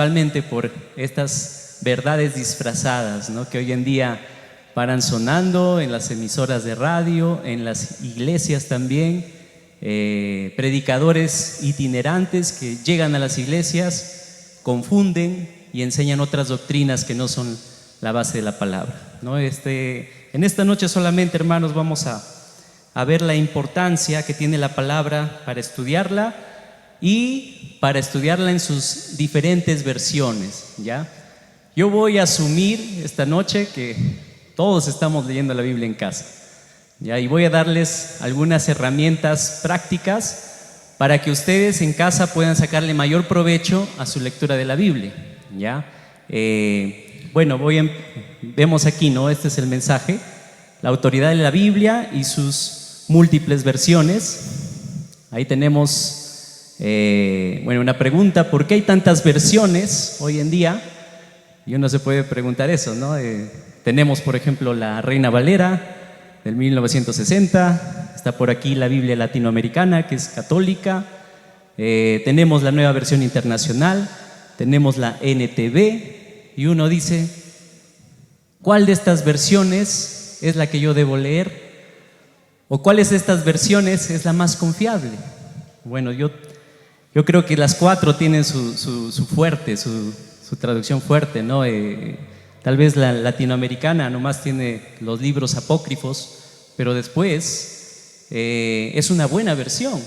principalmente por estas verdades disfrazadas, ¿no?, que hoy en día paran sonando en las emisoras de radio, en las iglesias también, predicadores itinerantes que llegan a las iglesias, confunden y enseñan otras doctrinas que no son la base de la palabra, ¿no? En esta noche solamente, hermanos, vamos a ver la importancia que tiene la palabra para estudiarla y para estudiarla en sus diferentes versiones, ¿ya? Yo voy a asumir esta noche que todos estamos leyendo la Biblia en casa, ¿ya? Y voy a darles algunas herramientas prácticas para que ustedes en casa puedan sacarle mayor provecho a su lectura de la Biblia, ¿ya? Bueno, vemos aquí, ¿no? Este es el mensaje: la autoridad de la Biblia y sus múltiples versiones. Ahí tenemos una pregunta: ¿por qué hay tantas versiones hoy en día? Y uno se puede preguntar eso, ¿no? Tenemos, por ejemplo, la Reina Valera del 1960, está por aquí la Biblia latinoamericana, que es católica, tenemos la Nueva Versión Internacional, tenemos la NTV, y uno dice, ¿cuál de estas versiones es la que yo debo leer? ¿O cuáles de estas versiones es la más confiable? Bueno, yo creo que las cuatro tienen su fuerte, su traducción fuerte, ¿no? Tal vez la latinoamericana nomás tiene los libros apócrifos, pero después es una buena versión,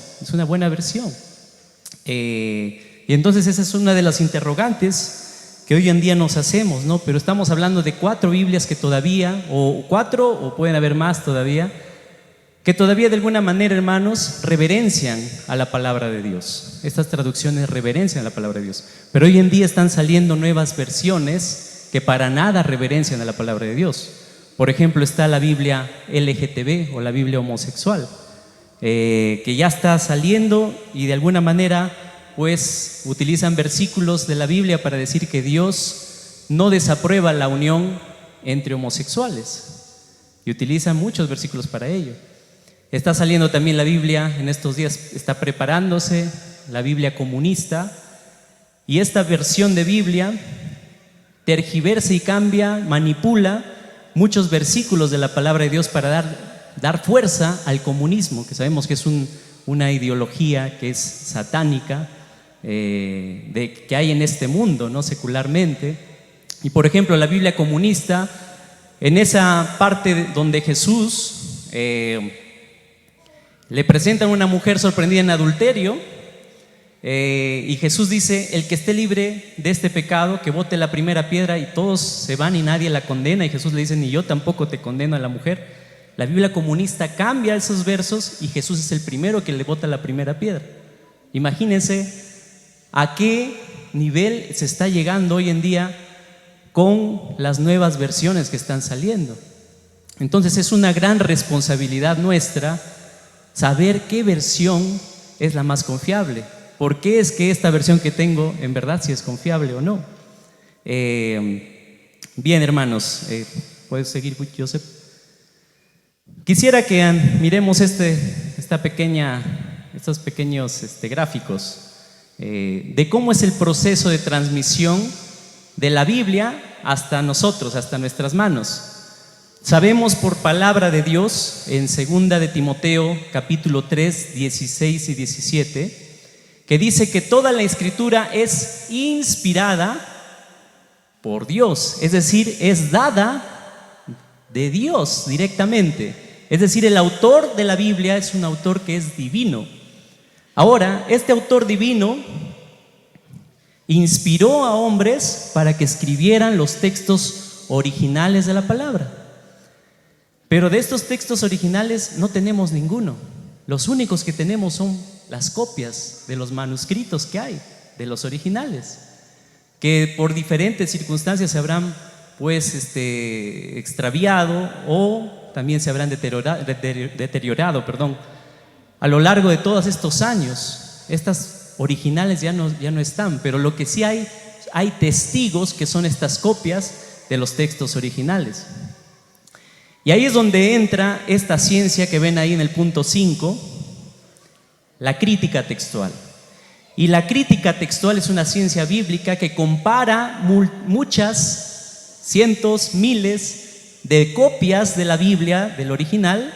y entonces esa es una de las interrogantes que hoy en día nos hacemos, ¿no? Pero estamos hablando de 4 Biblias que todavía, o 4, o pueden haber más todavía, que todavía de alguna manera, hermanos, reverencian a la palabra de Dios. Estas traducciones reverencian a la palabra de Dios, pero hoy en día están saliendo nuevas versiones que para nada reverencian a la palabra de Dios. Por ejemplo, está la Biblia LGTB o la Biblia homosexual, que ya está saliendo y de alguna manera pues utilizan versículos de la Biblia para decir que Dios no desaprueba la unión entre homosexuales, y utilizan muchos versículos para ello. Está saliendo también la Biblia, en estos días está preparándose la Biblia comunista, y esta versión de Biblia tergiversa y cambia, manipula muchos versículos de la palabra de Dios para dar fuerza al comunismo, que sabemos que es una ideología que es satánica, que hay en este mundo, ¿no?, secularmente. Y por ejemplo, la Biblia comunista, en esa parte donde Jesús le presentan a una mujer sorprendida en adulterio, y Jesús dice: el que esté libre de este pecado, que bote la primera piedra, y todos se van y nadie la condena, y Jesús le dice: ni yo tampoco te condeno a la mujer. La Biblia comunista cambia esos versos y Jesús es el primero que le bota la primera piedra. Imagínense a qué nivel se está llegando hoy en día con las nuevas versiones que están saliendo. Entonces es una gran responsabilidad nuestra saber qué versión es la más confiable. ¿Por qué es que esta versión que tengo en verdad si es confiable o no? Bien, hermanos, ¿puedes seguir, Joseph? Quisiera que miremos estos pequeños gráficos de cómo es el proceso de transmisión de la Biblia hasta nosotros, hasta nuestras manos. Sabemos por palabra de Dios en 2 de Timoteo capítulo 3, 16 y 17, que dice que toda la escritura es inspirada por Dios, es decir, es dada de Dios directamente. Es decir, el autor de la Biblia es un autor que es divino. Ahora, este autor divino inspiró a hombres para que escribieran los textos originales de la palabra. Pero de estos textos originales no tenemos ninguno. Los únicos que tenemos son las copias de los manuscritos que hay, de los originales, que por diferentes circunstancias se habrán extraviado o también se habrán deteriorado, a lo largo de todos estos años. Estas originales ya no están, pero lo que sí hay testigos que son estas copias de los textos originales. Y ahí es donde entra esta ciencia que ven ahí en el punto 5, la crítica textual. Y la crítica textual es una ciencia bíblica que compara muchas, cientos, miles de copias de la Biblia, del original,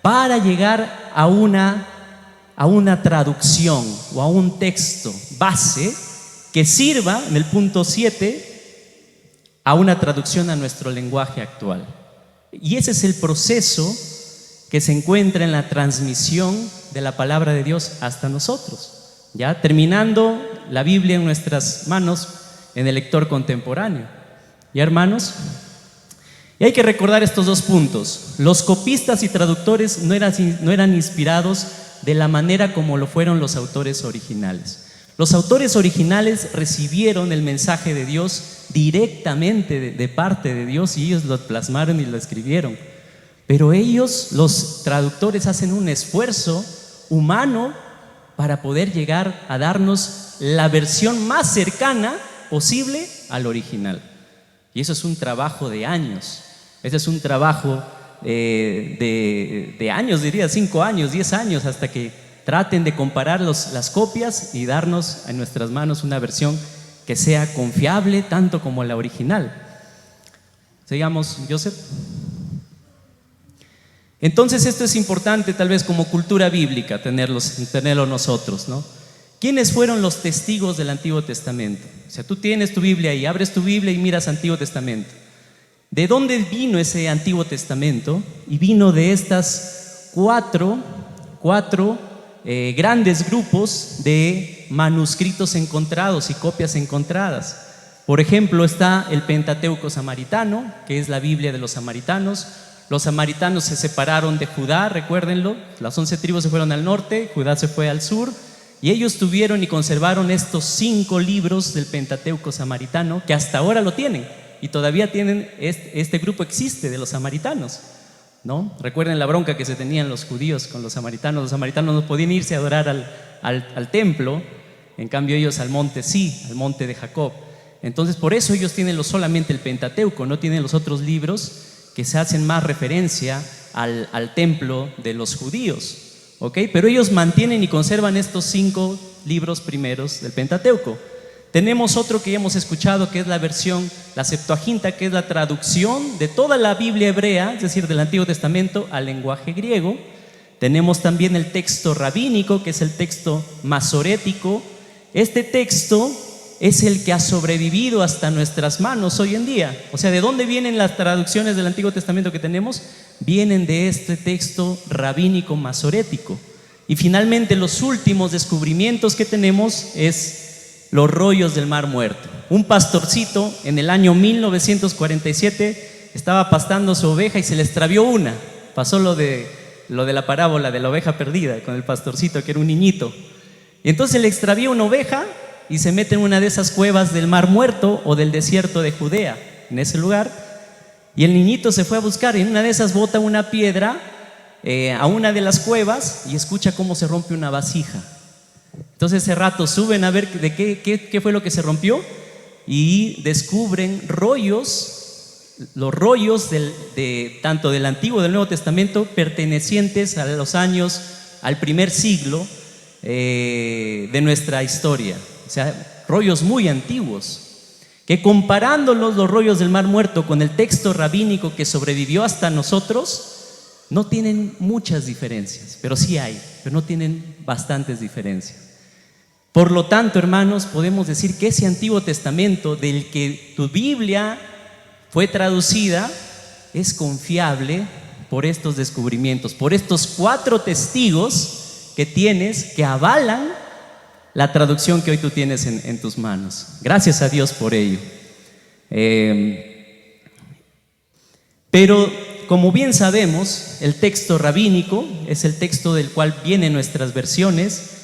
para llegar a una traducción o a un texto base que sirva, en el punto 7, a una traducción a nuestro lenguaje actual. Y ese es el proceso que se encuentra en la transmisión de la palabra de Dios hasta nosotros. Ya terminando la Biblia en nuestras manos, en el lector contemporáneo. ¿Ya, hermanos? Y hay que recordar estos dos puntos. Los copistas y traductores no eran inspirados de la manera como lo fueron los autores originales. Los autores originales recibieron el mensaje de Dios directamente de parte de Dios, y ellos lo plasmaron y lo escribieron. Pero ellos, los traductores, hacen un esfuerzo humano para poder llegar a darnos la versión más cercana posible al original. Y eso es un trabajo de años. Ese es un trabajo de años, diría 5 años, 10 años, hasta que traten de comparar las copias y darnos en nuestras manos una versión que sea confiable tanto como la original. Sigamos, Joseph. Entonces esto es importante tal vez como cultura bíblica tenerlo nosotros, ¿no? ¿Quiénes fueron los testigos del Antiguo Testamento? O sea, tú tienes tu Biblia y abres tu Biblia y miras Antiguo Testamento. ¿De dónde vino ese Antiguo Testamento? Y vino de estas cuatro grandes grupos de manuscritos encontrados y copias encontradas. Por ejemplo, está el Pentateuco samaritano, que es la Biblia de los samaritanos. Los samaritanos se separaron de Judá, recuérdenlo. Las 11 tribus se fueron al norte, Judá se fue al sur, y ellos tuvieron y conservaron estos 5 libros del Pentateuco samaritano, que hasta ahora lo tienen, y todavía tienen, este grupo existe de los samaritanos, ¿no? Recuerden la bronca que se tenían los judíos con los samaritanos no podían irse a adorar al templo, en cambio ellos al monte sí, al monte de Jacob. Entonces por eso ellos tienen solamente el Pentateuco, no tienen los otros libros que se hacen más referencia al templo de los judíos, ¿ok? Pero ellos mantienen y conservan estos 5 libros primeros del Pentateuco. Tenemos otro que ya hemos escuchado, que es la versión, la Septuaginta, que es la traducción de toda la Biblia hebrea, es decir, del Antiguo Testamento al lenguaje griego. Tenemos también el texto rabínico, que es el texto masorético. Este texto es el que ha sobrevivido hasta nuestras manos hoy en día. O sea, ¿de dónde vienen las traducciones del Antiguo Testamento que tenemos? Vienen de este texto rabínico masorético. Y finalmente los últimos descubrimientos que tenemos es los rollos del Mar Muerto. Un pastorcito en el año 1947 estaba pastando su oveja y se le extravió una. Pasó lo de la parábola de la oveja perdida con el pastorcito, que era un niñito. Y entonces le extravió una oveja y se mete en una de esas cuevas del Mar Muerto o del desierto de Judea, en ese lugar, y el niñito se fue a buscar, y en una de esas bota una piedra a una de las cuevas y escucha cómo se rompe una vasija. Entonces ese rato suben a ver de qué fue lo que se rompió, y descubren rollos, los rollos tanto del Antiguo y del Nuevo Testamento, pertenecientes a los años, al primer siglo de nuestra historia. O sea, rollos muy antiguos, que comparándolos, los rollos del Mar Muerto, con el texto rabínico que sobrevivió hasta nosotros, no tienen muchas diferencias, pero sí hay, pero no tienen bastantes diferencias. Por lo tanto, hermanos, podemos decir que ese Antiguo Testamento del que tu Biblia fue traducida es confiable por estos descubrimientos, por estos 4 testigos que tienes, que avalan la traducción que hoy tú tienes en tus manos. Gracias a Dios por ello. Pero como bien sabemos, el texto rabínico es el texto del cual vienen nuestras versiones.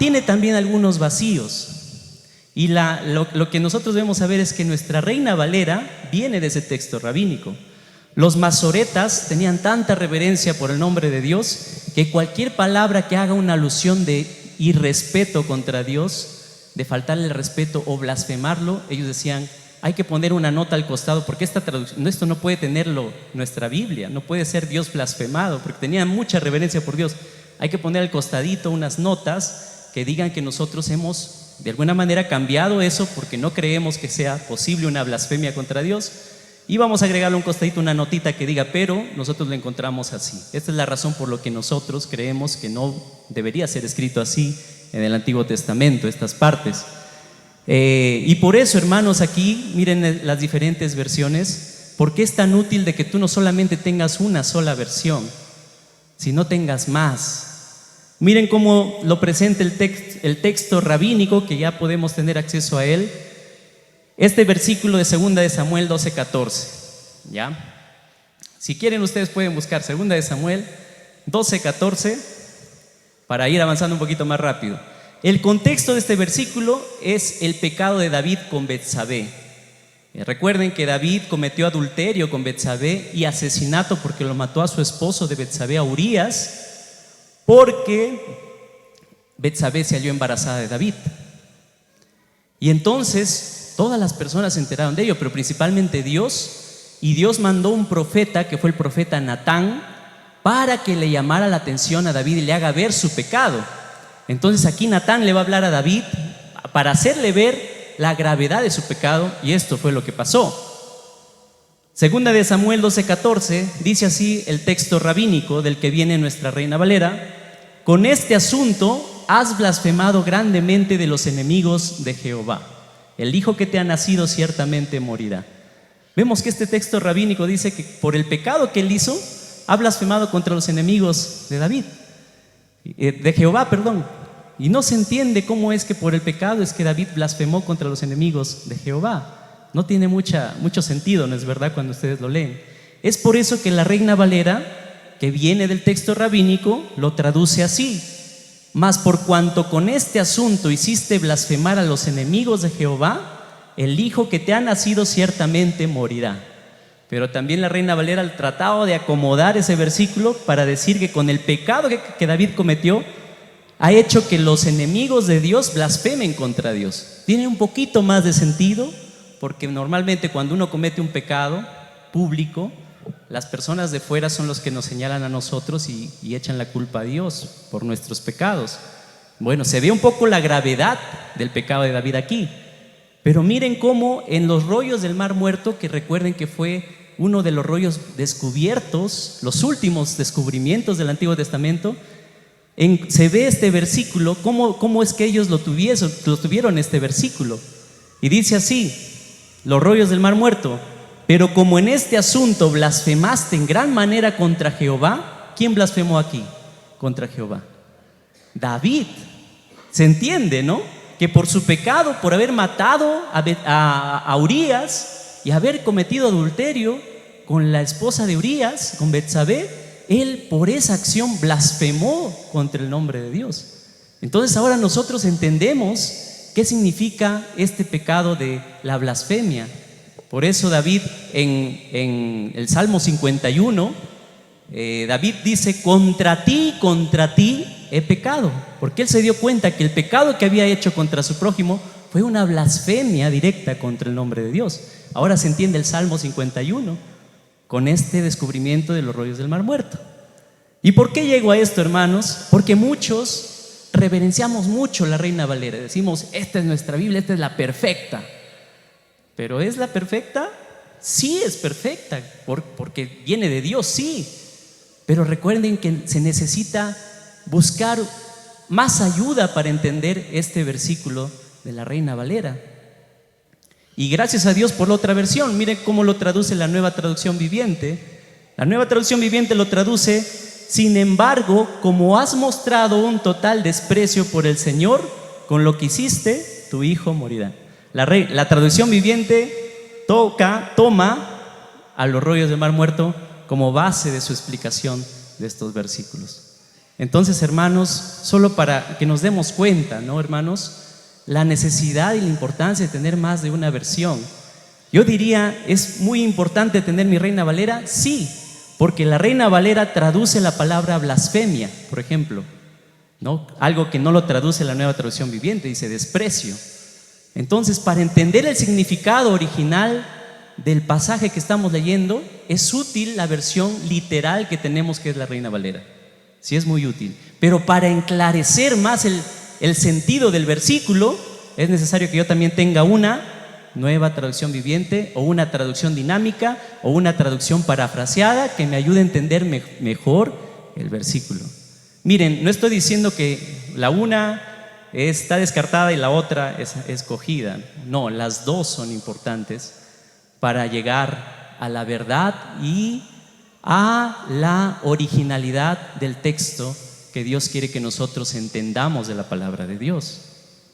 Tiene también algunos vacíos. Y lo que nosotros debemos saber es que nuestra Reina Valera viene de ese texto rabínico. Los masoretas tenían tanta reverencia por el nombre de Dios que cualquier palabra que haga una alusión de irrespeto contra Dios, de faltarle el respeto o blasfemarlo, ellos decían, hay que poner una nota al costado, porque esta traducción, esto no puede tenerlo nuestra Biblia, no puede ser Dios blasfemado, porque tenían mucha reverencia por Dios. Hay que poner al costadito unas notas que digan que nosotros hemos de alguna manera cambiado eso porque no creemos que sea posible una blasfemia contra Dios. Y vamos a agregarle un costadito, una notita que diga, pero nosotros lo encontramos así. Esta es la razón por la que nosotros creemos que no debería ser escrito así en el Antiguo Testamento, estas partes. Y por eso, hermanos, aquí miren las diferentes versiones. ¿Por qué es tan útil de que tú no solamente tengas una sola versión, sino tengas más? Miren cómo lo presenta el texto rabínico, que ya podemos tener acceso a él. Este versículo de 2 de Samuel 12:14, ¿ya? Si quieren ustedes pueden buscar 2 de Samuel 12:14 para ir avanzando un poquito más rápido. El contexto de este versículo es el pecado de David con Betsabé. Recuerden que David cometió adulterio con Betsabé y asesinato porque lo mató a su esposo de Betsabé, a Urías, porque Betsabé se halló embarazada de David. Y entonces todas las personas se enteraron de ello, pero principalmente Dios. Y Dios mandó un profeta, que fue el profeta Natán, para que le llamara la atención a David y le haga ver su pecado. Entonces aquí Natán le va a hablar a David para hacerle ver la gravedad de su pecado, y esto fue lo que pasó. Segunda de Samuel 12:14 dice así el texto rabínico del que viene nuestra Reina Valera: con este asunto has blasfemado grandemente de los enemigos de Jehová. El hijo que te ha nacido ciertamente morirá. Vemos que este texto rabínico dice que por el pecado que él hizo, ha blasfemado contra los enemigos de David, de Jehová, perdón. Y no se entiende cómo es que por el pecado es que David blasfemó contra los enemigos de Jehová. No tiene mucho sentido, ¿no es verdad? Cuando ustedes lo leen. Es por eso que la Reina Valera, que viene del texto rabínico, lo traduce así: mas por cuanto con este asunto hiciste blasfemar a los enemigos de Jehová, el hijo que te ha nacido ciertamente morirá. Pero también la Reina Valera trataba de acomodar ese versículo para decir que con el pecado que David cometió, ha hecho que los enemigos de Dios blasfemen contra Dios. Tiene un poquito más de sentido, porque normalmente cuando uno comete un pecado público, las personas de fuera son los que nos señalan a nosotros y echan la culpa a Dios por nuestros pecados. Bueno, se ve un poco la gravedad del pecado de David aquí. Pero miren cómo en los rollos del Mar Muerto, que recuerden que fue uno de los rollos descubiertos, los últimos descubrimientos del Antiguo Testamento, se ve este versículo, cómo es que ellos lo tuvieron este versículo. Y dice así, los rollos del Mar Muerto: pero como en este asunto blasfemaste en gran manera contra Jehová. ¿Quién blasfemó aquí contra Jehová? David. Se entiende, ¿no? Que por su pecado, por haber matado a Urías y haber cometido adulterio con la esposa de Urías, con Betsabé, él por esa acción blasfemó contra el nombre de Dios. Entonces ahora nosotros entendemos qué significa este pecado de la blasfemia. Por eso David en el Salmo 51, David dice: contra ti he pecado, porque él se dio cuenta que el pecado que había hecho contra su prójimo fue una blasfemia directa contra el nombre de Dios. Ahora se entiende el Salmo 51 con este descubrimiento de los rollos del Mar Muerto. ¿Y por qué llego a esto, hermanos? Porque muchos reverenciamos mucho la Reina Valera, decimos: esta es nuestra Biblia, esta es la perfecta. ¿Pero es la perfecta? Sí, es perfecta, porque viene de Dios, sí. Pero recuerden que se necesita buscar más ayuda para entender este versículo de la Reina Valera. Y gracias a Dios por la otra versión. Miren cómo lo traduce la Nueva Traducción Viviente. La Nueva Traducción Viviente lo traduce: sin embargo, como has mostrado un total desprecio por el Señor, con lo que hiciste, tu hijo morirá. La Traducción Viviente toma a los rollos del Mar Muerto como base de su explicación de estos versículos. Entonces, hermanos, solo para que nos demos cuenta, ¿no, hermanos? La necesidad y la importancia de tener más de una versión. Yo diría, ¿es muy importante tener mi Reina Valera? Sí, porque la Reina Valera traduce la palabra blasfemia, por ejemplo, ¿no? Algo que no lo traduce la Nueva Traducción Viviente, dice desprecio. Entonces, para entender el significado original del pasaje que estamos leyendo, es útil la versión literal que tenemos, que es la Reina Valera. Sí, es muy útil. Pero para enclarecer más el sentido del versículo, es necesario que yo también tenga una nueva traducción viviente o una traducción dinámica o una traducción parafraseada que me ayude a entender mejor el versículo. Miren, no estoy diciendo que la una está descartada y la otra es escogida. No, las dos son importantes para llegar a la verdad y a la originalidad del texto que Dios quiere que nosotros entendamos de la palabra de Dios.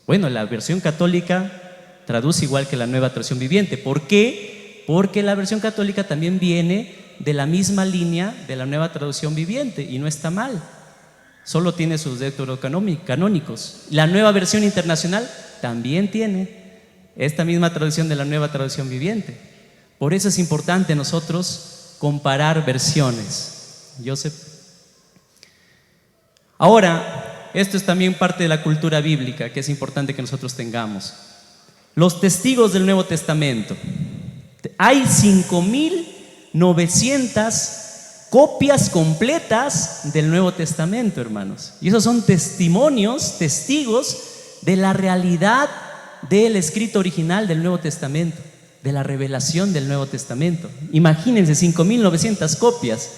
Bueno, la versión católica traduce igual que la nueva traducción viviente. ¿Por qué? Porque la versión católica también viene de la misma línea de la nueva traducción viviente y no está mal. Solo tiene sus deuterocanónicos. La nueva versión internacional también tiene esta misma traducción de la nueva traducción viviente. Por eso es importante nosotros comparar versiones. Joseph. Ahora, esto es también parte de la cultura bíblica que es importante que nosotros tengamos. Los testigos del Nuevo Testamento. Hay 5.900 copias completas del Nuevo Testamento, hermanos. Y esos son testimonios, testigos de la realidad del escrito original del Nuevo Testamento, de la revelación del Nuevo Testamento. Imagínense, 5.900 copias.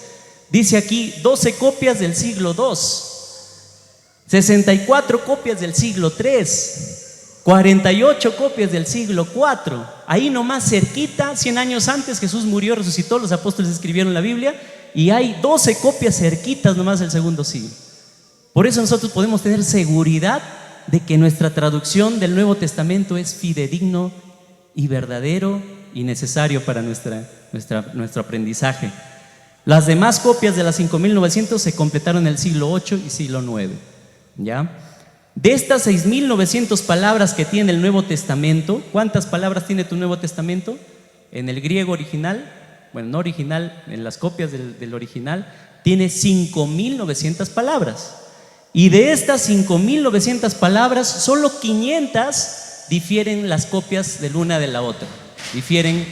Dice aquí 12 copias del siglo II, 64 copias del siglo III, 48 copias del siglo IV. Ahí nomás cerquita, 100 años antes, Jesús murió, resucitó, los apóstoles escribieron la Biblia, y hay 12 copias cerquitas nomás del segundo siglo. Por eso nosotros podemos tener seguridad de que nuestra traducción del Nuevo Testamento es fidedigno y verdadero y necesario para nuestro aprendizaje. Las demás copias de las 5.900 se completaron en el siglo VIII y siglo IX. ¿Ya? De estas 6.900 palabras que tiene el Nuevo Testamento, ¿cuántas palabras tiene tu Nuevo Testamento? En el griego original, bueno, no original, en las copias del original, tiene 5.900 palabras. Y de estas 5.900 palabras, solo 500 difieren las copias de una de la otra. Difieren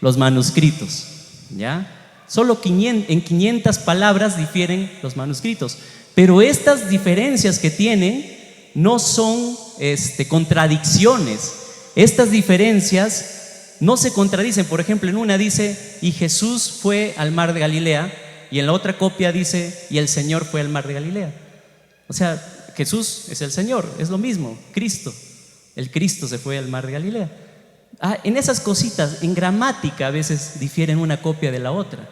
los manuscritos, ¿ya? Solo en 500 palabras difieren los manuscritos. Pero estas diferencias que tienen no son contradicciones. Estas diferencias no se contradicen. Por ejemplo, en una dice, y Jesús fue al mar de Galilea, y en la otra copia dice, y el Señor fue al mar de Galilea. O sea, Jesús es el Señor, es lo mismo, Cristo. El Cristo se fue al mar de Galilea. En esas cositas, en gramática a veces difieren una copia de la otra.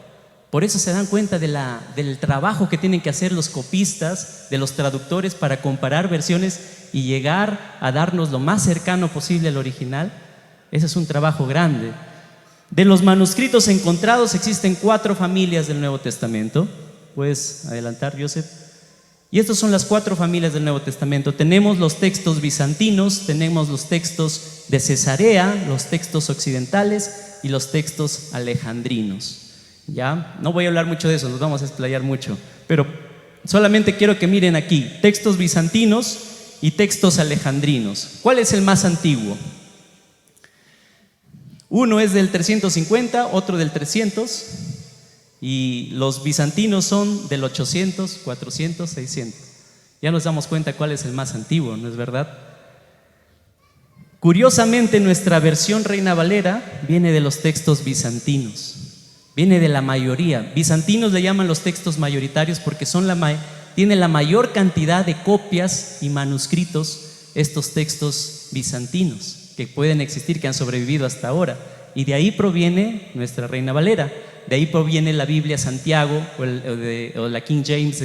Por eso se dan cuenta del trabajo que tienen que hacer los copistas, de los traductores, para comparar versiones y llegar a darnos lo más cercano posible al original. Ese es un trabajo grande. De los manuscritos encontrados existen 4 familias del Nuevo Testamento. ¿Puedes adelantar, Joseph? Y estas son las 4 familias del Nuevo Testamento. Tenemos los textos bizantinos, tenemos los textos de Cesarea, los textos occidentales y los textos alejandrinos. ¿Ya? No voy a hablar mucho de eso, nos vamos a explayar mucho, pero solamente quiero que miren aquí, textos bizantinos y textos alejandrinos. ¿Cuál es el más antiguo? Uno es del 350, otro del 300, y los bizantinos son del 800, 400, 600. Ya nos damos cuenta cuál es el más antiguo, ¿no es verdad? Curiosamente, nuestra versión Reina Valera viene de los textos bizantinos. Viene de la mayoría. Bizantinos le llaman los textos mayoritarios porque tiene la mayor cantidad de copias y manuscritos estos textos bizantinos que pueden existir, que han sobrevivido hasta ahora. Y de ahí proviene nuestra Reina Valera. De ahí proviene la Biblia Santiago o la King James,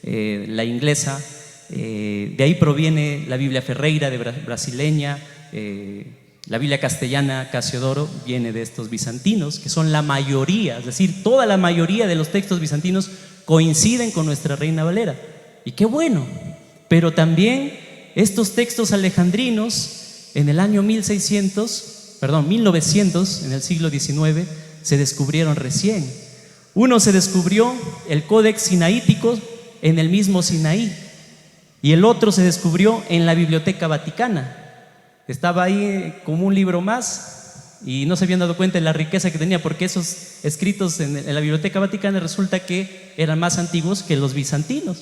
la inglesa. De ahí proviene la Biblia Ferreira brasileña. La Biblia castellana, Casiodoro, viene de estos bizantinos, que son la mayoría, es decir, toda la mayoría de los textos bizantinos coinciden con nuestra Reina Valera. Y qué bueno. Pero también estos textos alejandrinos, en el año 1900, en el siglo XIX, se descubrieron recién. Uno se descubrió el Códex Sinaítico en el mismo Sinaí, y el otro se descubrió en la Biblioteca Vaticana. Estaba ahí como un libro más y no se habían dado cuenta de la riqueza que tenía, porque esos escritos en la Biblioteca Vaticana resulta que eran más antiguos que los bizantinos.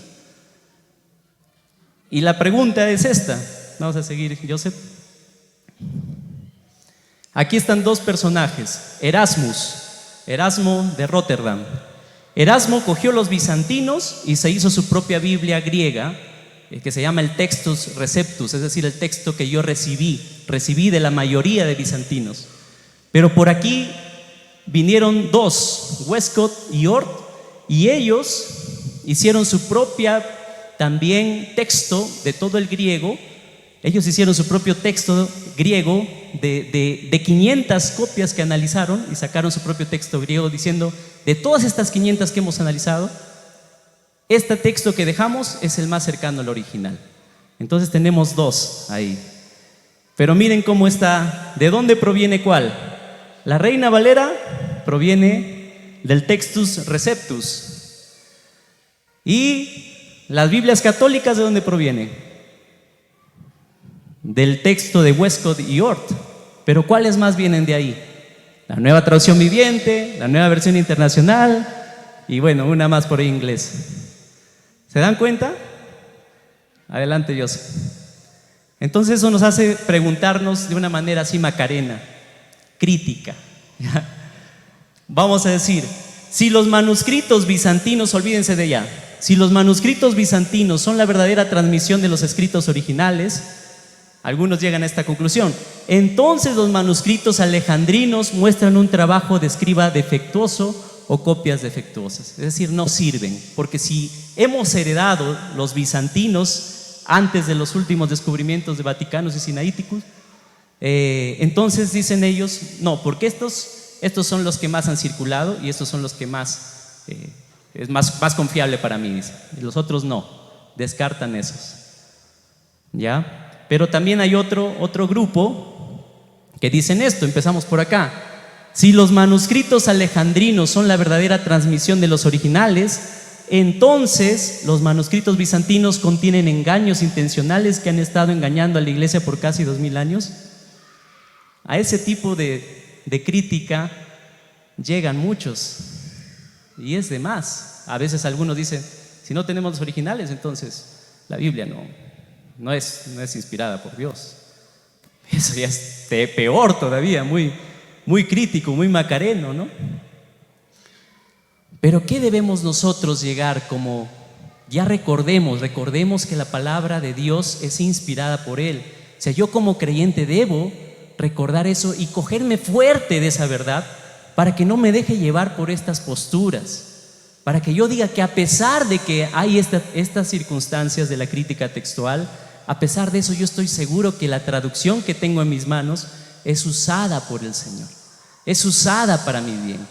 Y la pregunta es esta. Vamos a seguir, Joseph. Aquí están dos personajes. Erasmo de Rotterdam. Erasmo cogió los bizantinos y se hizo su propia Biblia griega, que se llama el Textus Receptus, es decir, el texto que yo recibí de la mayoría de bizantinos. Pero por aquí vinieron dos, Westcott y Hort, y ellos hicieron su propia también texto de todo el griego. Ellos hicieron su propio texto griego de 500 copias que analizaron y sacaron su propio texto griego diciendo, de todas estas 500 que hemos analizado, este texto que dejamos es el más cercano al original. Entonces tenemos dos ahí. Pero miren cómo está, ¿de dónde proviene cuál? La Reina Valera proviene del Textus Receptus. ¿Y las Biblias católicas de dónde provienen? Del texto de Westcott y Hort. Pero ¿cuáles más vienen de ahí? La Nueva Traducción Viviente, la Nueva Versión Internacional y bueno, una más por ahí en inglés. ¿Se dan cuenta? Adelante, Joseph. Entonces eso nos hace preguntarnos de una manera así macarena, crítica. Vamos a decir, si los manuscritos bizantinos, olvídense de ella, si los manuscritos bizantinos son la verdadera transmisión de los escritos originales, algunos llegan a esta conclusión. Entonces los manuscritos alejandrinos muestran un trabajo de escriba defectuoso o copias defectuosas. Es decir, no sirven, porque si hemos heredado los bizantinos antes de los últimos descubrimientos de Vaticanos y Sinaiticus, entonces dicen ellos, no, porque estos son los que más han circulado y estos son los que es más confiable para mí, dicen. Y los otros no, descartan esos. ¿Ya? Pero también hay otro grupo que dicen esto, empezamos por acá. Si los manuscritos alejandrinos son la verdadera transmisión de los originales, entonces los manuscritos bizantinos contienen engaños intencionales que han estado engañando a la iglesia por casi 2000 años. A ese tipo de crítica llegan muchos y es de más. A veces algunos dicen, si no tenemos los originales, entonces la Biblia no es inspirada por Dios. Eso ya es peor todavía, muy crítico, muy macareno, ¿no? Pero ¿qué debemos nosotros llegar como, ya recordemos que la palabra de Dios es inspirada por Él? O sea, yo como creyente debo recordar eso y cogerme fuerte de esa verdad para que no me deje llevar por estas posturas, para que yo diga que a pesar de que hay estas circunstancias de la crítica textual, a pesar de eso yo estoy seguro que la traducción que tengo en mis manos es usada por el Señor, es usada para mi bien.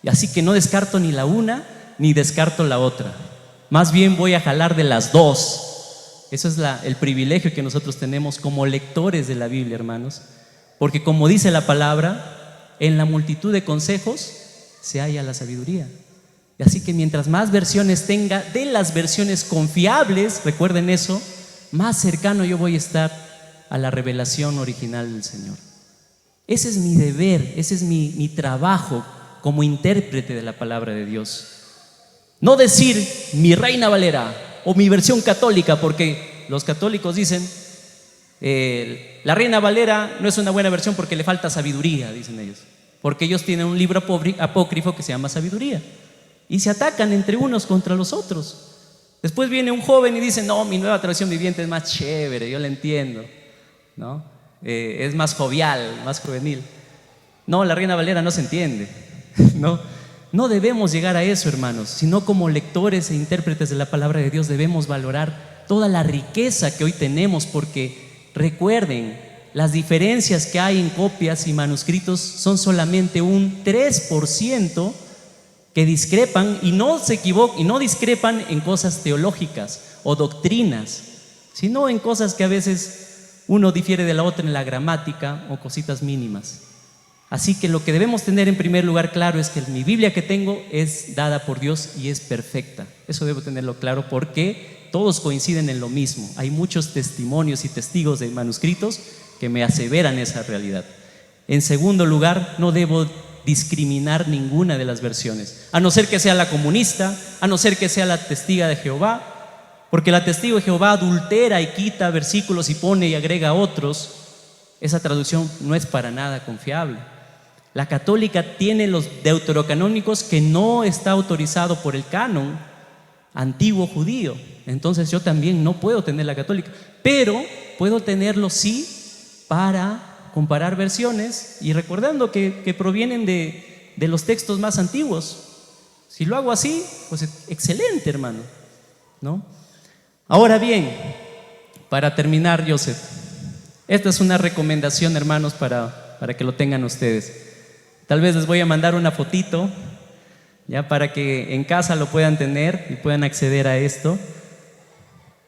Y así que no descarto ni la una ni descarto la otra, más bien voy a jalar de las dos. Eso es el privilegio que nosotros tenemos como lectores de la Biblia, hermanos, porque como dice la palabra, en la multitud de consejos se halla la sabiduría. Y así que mientras más versiones tenga de las versiones confiables, recuerden eso, más cercano yo voy a estar a la revelación original del Señor. Ese es mi deber, ese es mi trabajo como intérprete de la palabra de Dios. No decir mi Reina Valera o mi versión católica, porque los católicos dicen la Reina Valera no es una buena versión porque le falta sabiduría, dicen ellos, porque ellos tienen un libro apócrifo que se llama Sabiduría y se atacan entre unos contra los otros. Después viene un joven y dice, no, mi Nueva Traducción Viviente es más chévere, yo la entiendo, ¿no? Es más jovial, más juvenil. No, la Reina Valera no se entiende. No debemos llegar a eso, hermanos, sino como lectores e intérpretes de la palabra de Dios debemos valorar toda la riqueza que hoy tenemos, porque recuerden, las diferencias que hay en copias y manuscritos son solamente un 3% que discrepan y no se equivocan y no discrepan en cosas teológicas o doctrinas, sino en cosas que a veces uno difiere de la otra en la gramática o cositas mínimas. Así que lo que debemos tener en primer lugar claro es que mi Biblia que tengo es dada por Dios y es perfecta. Eso debo tenerlo claro porque todos coinciden en lo mismo. Hay muchos testimonios y testigos de manuscritos que me aseveran esa realidad. En segundo lugar, no debo discriminar ninguna de las versiones, a no ser que sea la comunista, a no ser que sea la testiga de Jehová, Porque la testigo de Jehová adultera y quita versículos y pone y agrega otros. Esa traducción no es para nada confiable. La católica tiene los deuterocanónicos que no está autorizado por el canon antiguo judío. Entonces yo también no puedo tener la católica, pero puedo tenerlo sí para comparar versiones y recordando que provienen de los textos más antiguos. Si lo hago así, pues excelente, hermano, ¿no? Ahora bien, para terminar, Joseph, esta es una recomendación, hermanos, para que lo tengan ustedes. Tal vez les voy a mandar una fotito, ya para que en casa lo puedan tener y puedan acceder a esto.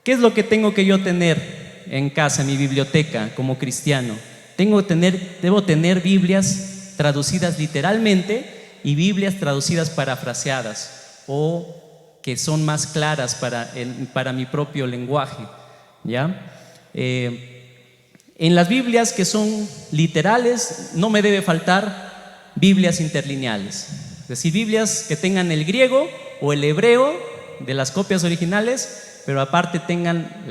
¿Qué es lo que tengo que yo tener en casa, en mi biblioteca, como cristiano? Debo tener Biblias traducidas literalmente y Biblias traducidas parafraseadas o que son más claras para mi propio lenguaje, ¿ya? En las Biblias que son literales no me debe faltar Biblias interlineales, es decir, Biblias que tengan el griego o el hebreo de las copias originales, pero aparte tengan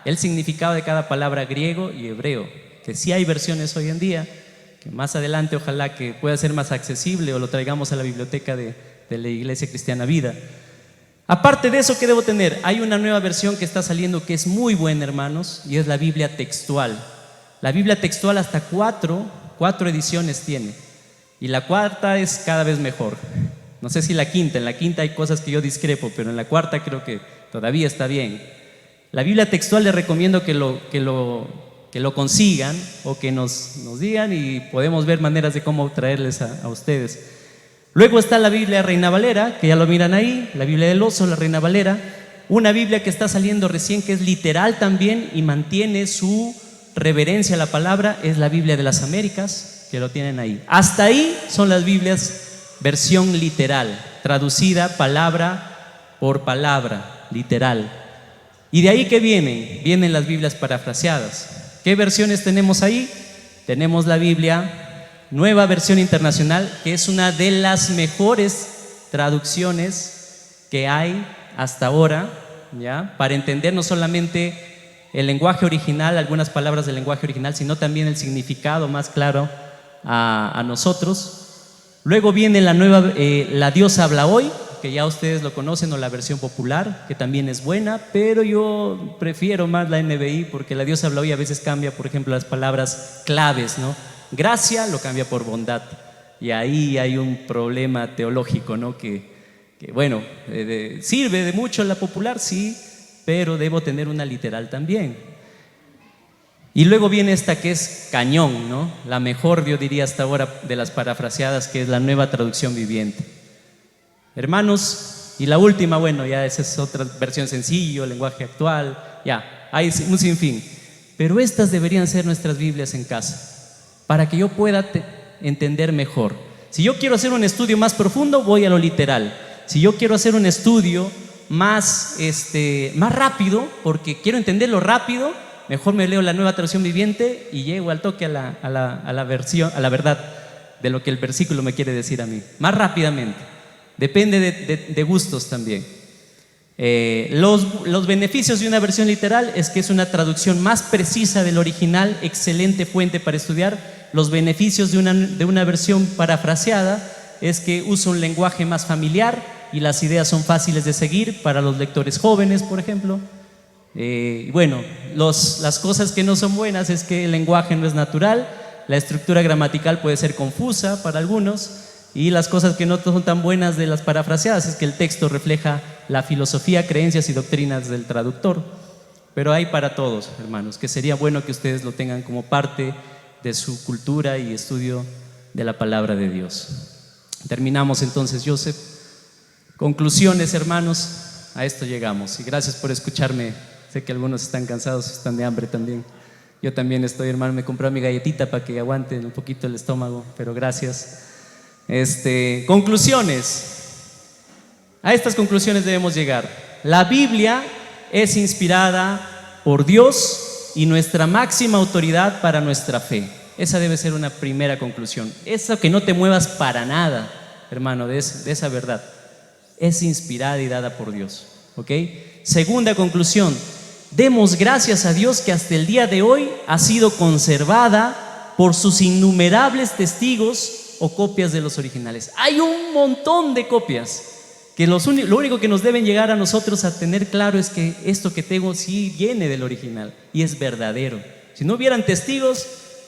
el significado de cada palabra griego y hebreo, que sí hay versiones hoy en día, que más adelante ojalá que pueda ser más accesible o lo traigamos a la biblioteca de la Iglesia Cristiana Vida. Aparte de eso, ¿qué debo tener? Hay una nueva versión que está saliendo que es muy buena, hermanos, y es la Biblia textual. La Biblia textual hasta cuatro ediciones tiene, y la cuarta es cada vez mejor. No sé si en la quinta hay cosas que yo discrepo, pero en la cuarta creo que todavía está bien. La Biblia textual les recomiendo que lo consigan o que nos digan y podemos ver maneras de cómo traerles a ustedes. Luego está la Biblia Reina Valera, que ya lo miran ahí, la Biblia del Oso, la Reina Valera. Una Biblia que está saliendo recién, que es literal también y mantiene su reverencia a la palabra, es la Biblia de las Américas, que lo tienen ahí. Hasta ahí son las Biblias versión literal, traducida palabra por palabra, literal. ¿Y de ahí qué vienen? Vienen las Biblias parafraseadas. ¿Qué versiones tenemos ahí? Tenemos la Biblia Nueva Versión Internacional, que es una de las mejores traducciones que hay hasta ahora, ¿ya? Para entender no solamente el lenguaje original, algunas palabras del lenguaje original, sino también el significado más claro a nosotros. Luego viene la Dios habla hoy, que ya ustedes lo conocen, o la versión popular, que también es buena, pero yo prefiero más la NBI porque la Dios habla hoy a veces cambia, por ejemplo, las palabras claves, ¿no? Gracia lo cambia por bondad, y ahí hay un problema teológico, ¿no? Que bueno, sirve de mucho la popular, sí, pero debo tener una literal también. Y luego viene esta que es cañón, ¿no? La mejor, yo diría hasta ahora, de las parafraseadas, que es la Nueva Traducción Viviente. Hermanos, y la última, bueno, ya esa es otra versión sencillo, lenguaje actual, ya, hay un sinfín. Pero estas deberían ser nuestras Biblias en casa, para que yo pueda entender mejor. Si yo quiero hacer un estudio más profundo, voy a lo literal. Si yo quiero hacer un estudio más rápido, porque quiero entenderlo rápido, mejor me leo la Nueva Traducción Viviente y llego al toque a la verdad de lo que el versículo me quiere decir a mí, más rápidamente. Depende de gustos también. Los beneficios de una versión literal es que es una traducción más precisa del original, excelente fuente para estudiar. Los beneficios de una versión parafraseada es que usa un lenguaje más familiar y las ideas son fáciles de seguir para los lectores jóvenes, por ejemplo. Bueno, las cosas que no son buenas es que el lenguaje no es natural, la estructura gramatical puede ser confusa para algunos, y las cosas que no son tan buenas de las parafraseadas es que el texto refleja la filosofía, creencias y doctrinas del traductor. Pero hay para todos, hermanos, que sería bueno que ustedes lo tengan como parte de su cultura y estudio de la palabra de Dios. Terminamos entonces, Joseph. Conclusiones, hermanos, a esto llegamos. Y gracias por escucharme. Sé que algunos están cansados, están de hambre también. Yo también estoy, hermano, me compré mi galletita para que aguanten un poquito el estómago, pero gracias. Conclusiones. A estas conclusiones debemos llegar. La Biblia es inspirada por Dios y nuestra máxima autoridad para nuestra fe. Esa debe ser una primera conclusión. Eso que no te muevas para nada, hermano, de esa verdad. Es inspirada y dada por Dios, ¿ok? Segunda conclusión, demos gracias a Dios que hasta el día de hoy ha sido conservada por sus innumerables testigos o copias de los originales. Hay un montón de copias que lo único que nos deben llegar a nosotros a tener claro es que esto que tengo sí viene del original y es verdadero. Si no hubieran testigos,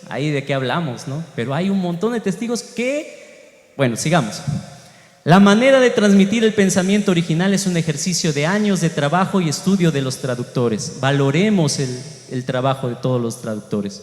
ahí de qué hablamos, ¿no? Pero hay un montón de testigos que, bueno, sigamos. La manera de transmitir el pensamiento original es un ejercicio de años de trabajo y estudio de los traductores. Valoremos el trabajo de todos los traductores.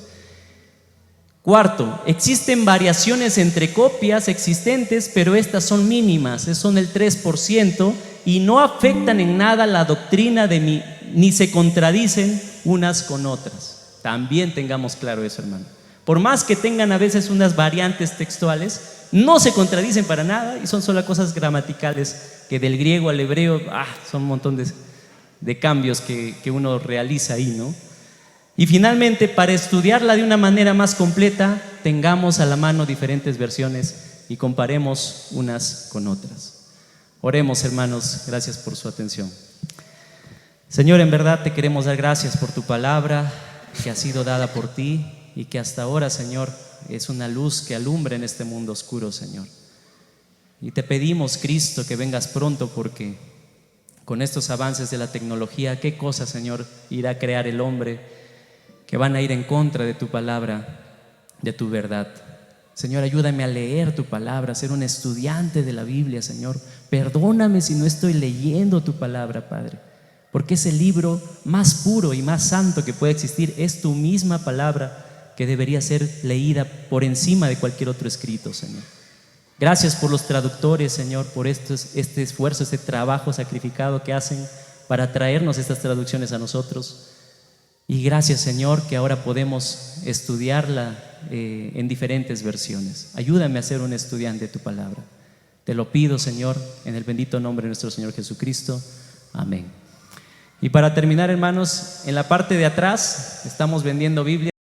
Cuarto, existen variaciones entre copias existentes, pero estas son mínimas, son el 3% y no afectan en nada la doctrina ni se contradicen unas con otras. También tengamos claro eso, hermano. Por más que tengan a veces unas variantes textuales, no se contradicen para nada y son solo cosas gramaticales que del griego al hebreo, son un montón de cambios que uno realiza ahí, ¿no? Y finalmente, para estudiarla de una manera más completa, tengamos a la mano diferentes versiones y comparemos unas con otras. Oremos, hermanos, gracias por su atención. Señor, en verdad te queremos dar gracias por tu palabra que ha sido dada por ti y que hasta ahora, Señor, es una luz que alumbra en este mundo oscuro, Señor. Y te pedimos, Cristo, que vengas pronto, porque con estos avances de la tecnología, ¿qué cosa, Señor, irá a crear el hombre que van a ir en contra de tu palabra, de tu verdad? Señor, ayúdame a leer tu palabra, a ser un estudiante de la Biblia, Señor. Perdóname si no estoy leyendo tu palabra, Padre, porque es el libro más puro y más santo que puede existir. Es tu misma palabra que debería ser leída por encima de cualquier otro escrito, Señor. Gracias por los traductores, Señor, por este esfuerzo, este trabajo sacrificado que hacen para traernos estas traducciones a nosotros. Y gracias, Señor, que ahora podemos estudiarla en diferentes versiones. Ayúdame a ser un estudiante de tu palabra. Te lo pido, Señor, en el bendito nombre de nuestro Señor Jesucristo. Amén. Y para terminar, hermanos, en la parte de atrás estamos vendiendo Biblias.